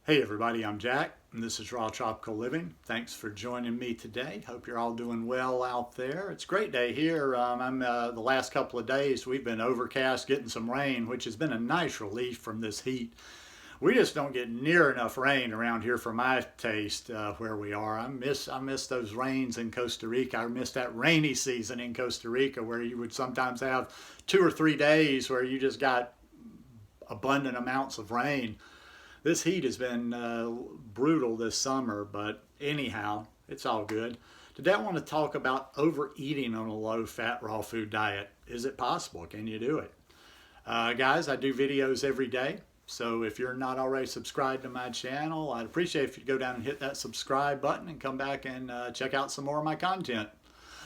Hey everybody, I'm Jack, and this is Raw Tropical Living. Thanks for joining me today. Hope you're all doing well out there. It's a great day here. The last couple of days we've been overcast, getting some rain, which has been a nice relief from this heat. We just don't get near enough rain around here for my taste where we are. I miss those rains in Costa Rica. I miss that rainy season in Costa Rica where you would sometimes have 2 or 3 days where you just got abundant amounts of rain. This heat has been brutal this summer, but anyhow, it's all good. Today I want to talk about overeating on a low-fat raw food diet. Is it possible? Can you do it? Guys, I do videos every day, so if you're not already subscribed to my channel, I'd appreciate if you go down and hit that subscribe button and come back and check out some more of my content.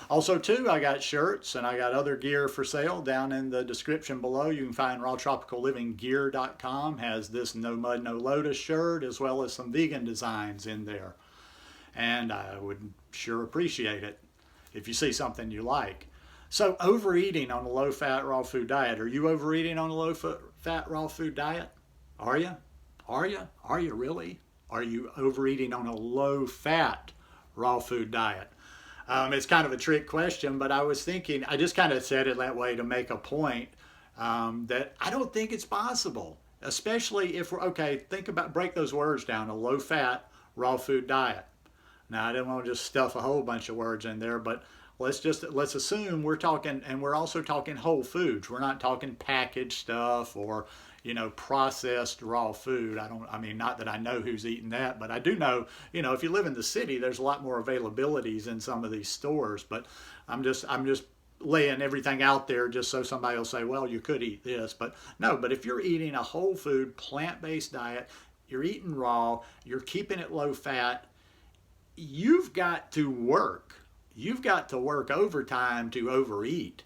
Also, too, I got shirts and I got other gear for sale down in the description below. You can find rawtropicallivinggear.com. Has this No Mud, No Lotus shirt as well as some vegan designs in there. And I would sure appreciate it if you see something you like. So, overeating on a low-fat raw food diet. Are you overeating on a low-fat raw food diet? Are you? Are you? Are you really? Are you overeating on a low-fat raw food diet? It's kind of a trick question, but I was thinking, I just kind of said it that way to make a point that I don't think it's possible, especially if break those words down, a low-fat raw food diet. Now, I didn't want to just stuff a whole bunch of words in there, but let's assume we're talking, and we're also talking whole foods. We're not talking packaged stuff or processed raw food. Not that I know who's eating that, but I do know, if you live in the city, there's a lot more availabilities in some of these stores. But I'm just laying everything out there just so somebody will say, well, you could eat this. But no, but if you're eating a whole food, plant-based diet, you're eating raw, you're keeping it low fat, you've got to work. You've got to work overtime to overeat.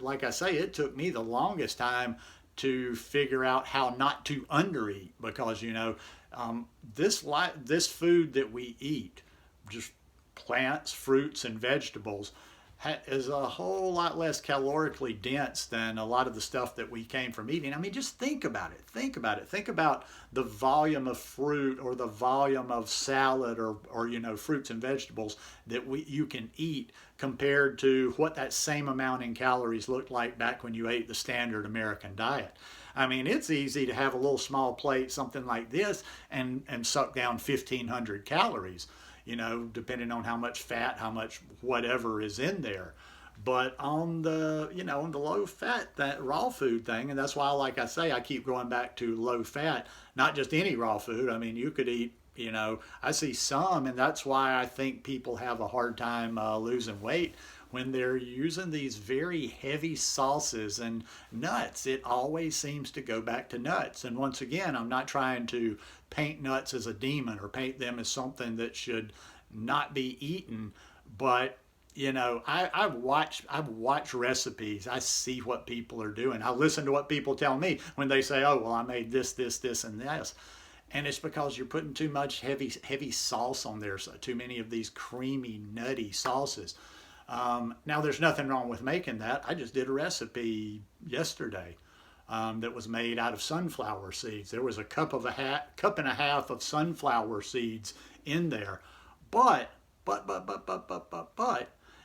Like I say, it took me the longest time to figure out how not to undereat because, this food that we eat, just plants, fruits, and vegetables, is a whole lot less calorically dense than a lot of the stuff that we came from eating. I mean, just think about it. Think about it. Think about the volume of fruit or the volume of salad or fruits and vegetables that you can eat compared to what that same amount in calories looked like back when you ate the standard American diet. I mean, it's easy to have a little small plate, something like this, and suck down 1,500 calories. Depending on how much fat, how much whatever is in there. But on the, on the low fat, that raw food thing, and that's why, like I say, I keep going back to low fat, not just any raw food. I mean, you could eat, I see some, and that's why I think people have a hard time losing weight when they're using these very heavy sauces and nuts. It always seems to go back to nuts. And once again, I'm not trying to paint nuts as a demon or paint them as something that should not be eaten, but I've watched recipes. I see what people are doing. I listen to what people tell me when they say, oh, well, I made this, and this. And it's because you're putting too much heavy sauce on there, so too many of these creamy, nutty sauces. Now, there's nothing wrong with making that. I just did a recipe yesterday that was made out of sunflower seeds. There was a cup and a half of sunflower seeds in there. But,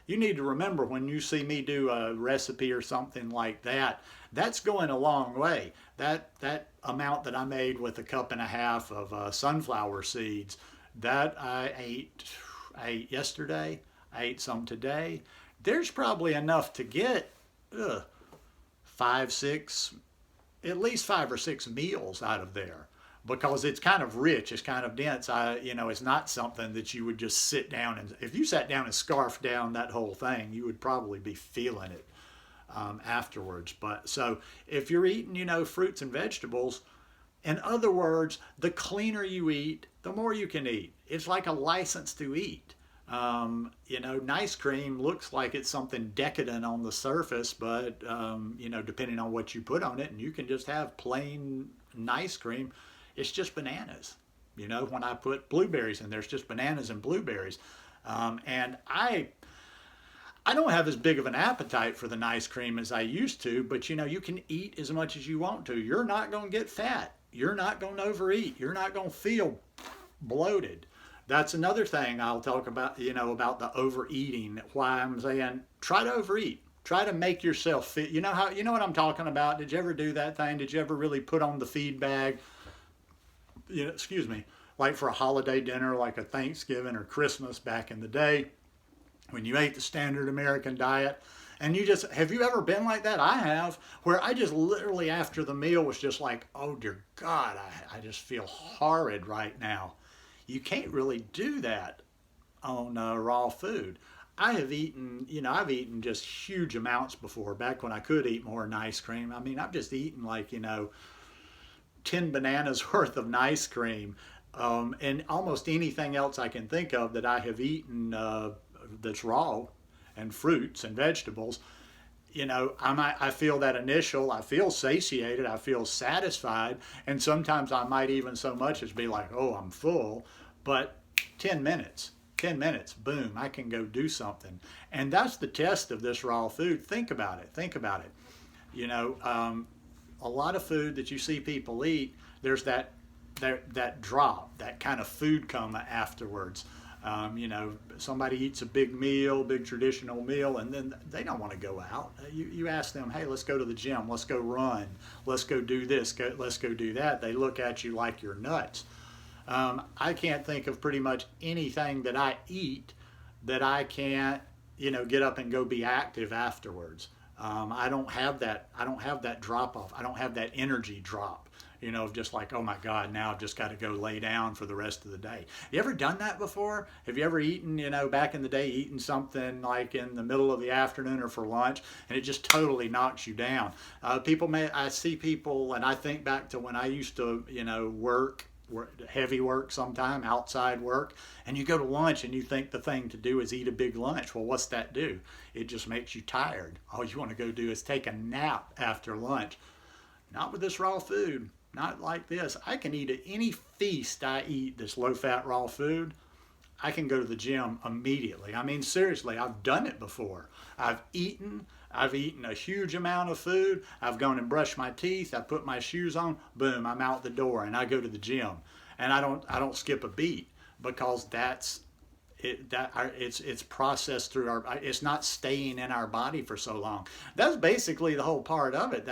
you need to remember when you see me do a recipe or something like that, that's going a long way. That amount that I made with a cup and a half of sunflower seeds, that I ate yesterday. I ate some today. There's probably enough to get at least 5 or 6 meals out of there because it's kind of rich, it's kind of dense. It's not something that you would just sit down and, if you sat down and scarfed down that whole thing, you would probably be feeling it afterwards. But so if you're eating, fruits and vegetables, in other words, the cleaner you eat, the more you can eat. It's like a license to eat. Nice cream looks like it's something decadent on the surface, but, depending on what you put on it, and you can just have plain nice cream, it's just bananas. When I put blueberries in there, it's just bananas and blueberries. And I don't have as big of an appetite for the nice cream as I used to, but you can eat as much as you want to. You're not going to get fat you're not going to overeat. You're not going to feel bloated. That's another thing I'll talk about, about the overeating. Why I'm saying try to overeat. Try to make yourself fit. You know what I'm talking about? Did you ever do that thing? Did you ever really put on the feed bag? Excuse me, like for a holiday dinner, like a Thanksgiving or Christmas back in the day, when you ate the standard American diet. And have you ever been like that? I have, where I just literally after the meal was just like, oh dear God, I just feel horrid right now. You can't really do that on raw food. I've eaten just huge amounts before, back when I could eat more than ice cream. I mean, I've just eaten like, 10 bananas worth of ice cream, and almost anything else I can think of that I have eaten that's raw, and fruits and vegetables. I feel that I feel satiated, I feel satisfied, and sometimes I might even so much as be like, oh, I'm full, but 10 minutes, boom, I can go do something. And that's the test of this raw food. Think about it. A lot of food that you see people eat, there's that drop, that kind of food coma afterwards. Somebody eats a big traditional meal, and then they don't want to go out. You ask them, hey, let's go to the gym, let's go run, let's go do this, let's go do that. They look at you like you're nuts. I can't think of pretty much anything that I eat that I can't, get up and go be active afterwards. I don't have that drop off. I don't have that energy drop, just like, oh my God, now I've just got to go lay down for the rest of the day. You ever done that before? Have you ever eaten, back in the day, eaten something like in the middle of the afternoon or for lunch, and it just totally knocks you down? I see people, and I think back to when I used to, work heavy work sometime, outside work, and you go to lunch and you think the thing to do is eat a big lunch. Well, what's that do? It just makes you tired. All you want to go do is take a nap after lunch. Not with this raw food. Not like this. I can eat at any feast I eat this low-fat raw food. I can go to the gym immediately. I mean, seriously, I've done it before. I've eaten a huge amount of food. I've gone and brushed my teeth. I put my shoes on. Boom, I'm out the door, and I go to the gym. And I don't skip a beat, because it's processed through it's not staying in our body for so long. That's basically the whole part of it.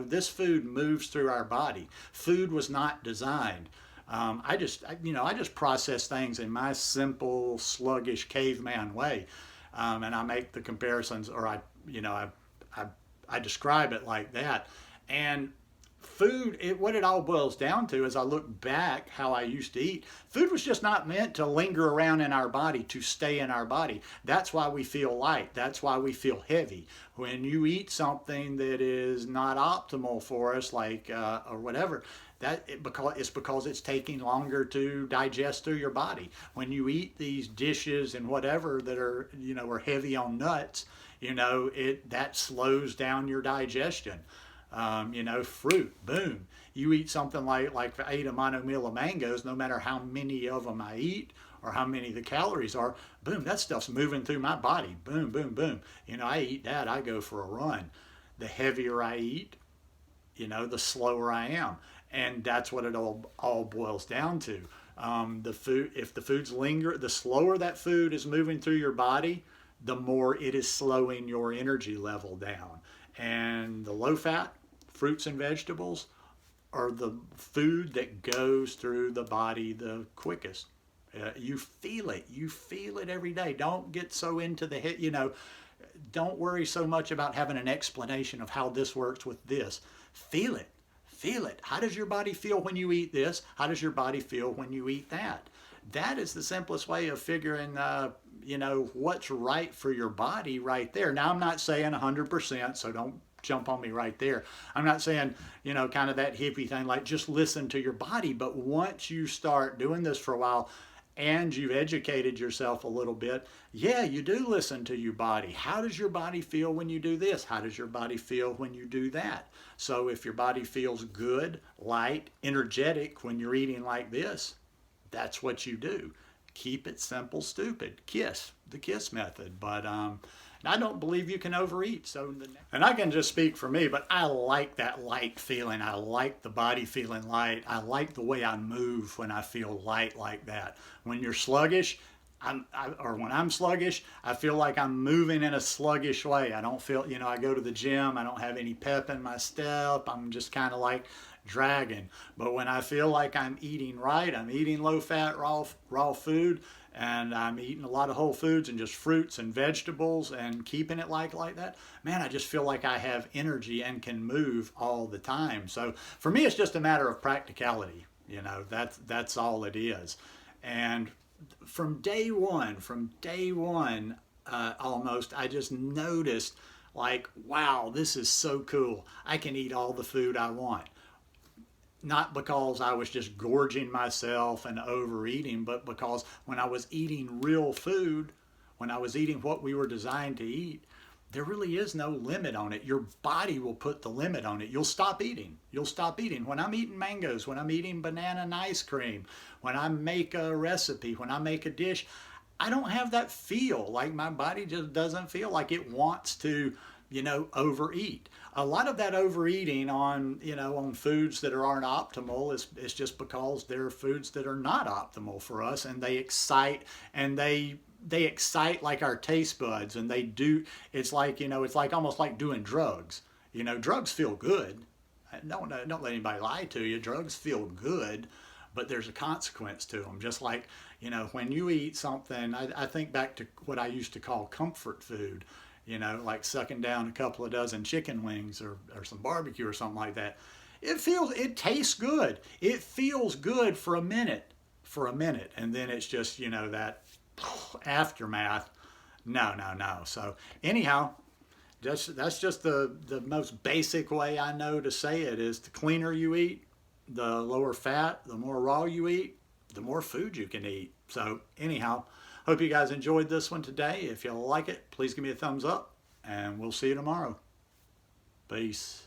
This food moves through our body. Food was not designed. I just process things in my simple, sluggish caveman way, and I make the comparisons, or I describe it like that. And food, what it all boils down to, as I look back how I used to eat, food was just not meant to linger around in our body, to stay in our body. That's why we feel light. That's why we feel heavy. When you eat something that is not optimal for us, like or whatever, because it's taking longer to digest through your body. When you eat these dishes and whatever that are are heavy on nuts, that slows down your digestion. Fruit, boom. You eat something like if I ate a mono meal of mangoes, no matter how many of them I eat or how many the calories are, boom, that stuff's moving through my body. Boom, boom, boom. I eat that, I go for a run. The heavier I eat, the slower I am. And that's what it all boils down to. The food, if the foods linger, the slower that food is moving through your body, the more it is slowing your energy level down. And the low fat fruits and vegetables are the food that goes through the body the quickest. You feel it every day. Don't get so into the head, don't worry so much about having an explanation of how this works with this. Feel it. How does your body feel when you eat this? How does your body feel when you eat that? That is the simplest way of figuring what's right for your body right there. Now, I'm not saying 100%, so don't jump on me right there. I'm not saying, kind of that hippie thing, like just listen to your body. But once you start doing this for a while and you've educated yourself a little bit, yeah, you do listen to your body. How does your body feel when you do this? How does your body feel when you do that? So if your body feels good, light, energetic when you're eating like this, that's what you do. Keep it simple, stupid. The KISS method. But And I don't believe you can overeat. And I can just speak for me, but I like that light feeling. I like the body feeling light. I like the way I move when I feel light like that. When you're sluggish, or when I'm sluggish, I feel like I'm moving in a sluggish way. I don't feel, I go to the gym, I don't have any pep in my step. I'm just kind of like dragging. But when I feel like I'm eating right, I'm eating low-fat, raw food, and I'm eating a lot of whole foods and just fruits and vegetables and keeping it like that, man, I just feel like I have energy and can move all the time. So for me, it's just a matter of practicality. That's all it is. And from day one, almost, I just noticed like, wow, this is so cool. I can eat all the food I want. Not because I was just gorging myself and overeating, but because when I was eating real food, when I was eating what we were designed to eat, there really is no limit on it. Your body will put the limit on it. You'll stop eating. When I'm eating mangoes, when I'm eating banana and ice cream, when I make a recipe, when I make a dish, I don't have that feel. Like my body just doesn't feel like it wants to, overeat. A lot of that overeating on foods that aren't optimal is just because they're foods that are not optimal for us, and they excite like our taste buds, and it's like almost like doing drugs. Drugs feel good. Don't let anybody lie to you. Drugs feel good, but there's a consequence to them. Just like, when you eat something, I think back to what I used to call comfort food, like sucking down a couple of dozen chicken wings or some barbecue or something like that. It tastes good. It feels good for a minute, and then it's just, that aftermath. No. So anyhow, that's just the most basic way I know to say it is the cleaner you eat, the lower fat, the more raw you eat, the more food you can eat. So anyhow, hope you guys enjoyed this one today. If you like it, please give me a thumbs up, and we'll see you tomorrow. Peace.